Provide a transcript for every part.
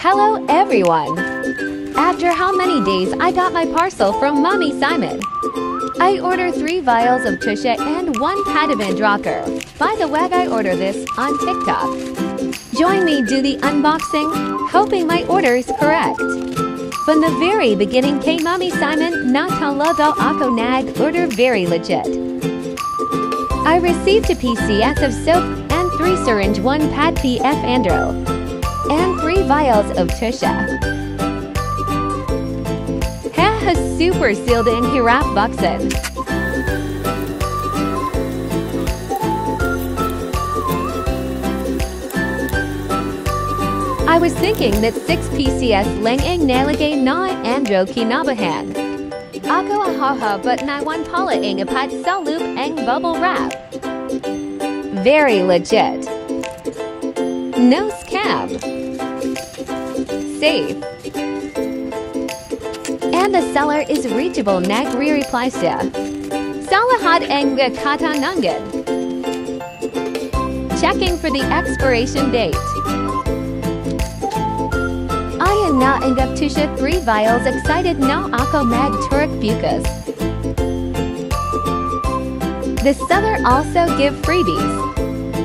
Hello everyone! After how many days I got my parcel from Mommy Simon. I ordered 3 vials of tushap and 1 pad of androw. By the way, I ordered this on TikTok. Join me do the unboxing, hoping my order is correct. From the very beginning came Mommy Simon not talaga ako nag order very legit. I received a PCS of soap and 3 syringe 1 pad PF androw and 3 vials of tushap. Haha super sealed in hirap boxen. I was thinking that 6 PCS lang ang nalagay na androw kinabahan. Ako ahaha but naiwan pala ang apad sa loop ang bubble wrap. Very legit. No scam. Safe. And the seller is reachable nagre-reply siya. Salahad ang katanungan. Checking for the expiration date. I am now ang tushap 3 vials excited now ako mag turk bukas. The seller also give freebies.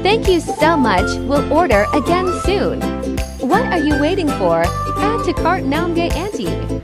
Thank you so much. We'll order again soon. What are you waiting for? Add to cart now, auntie.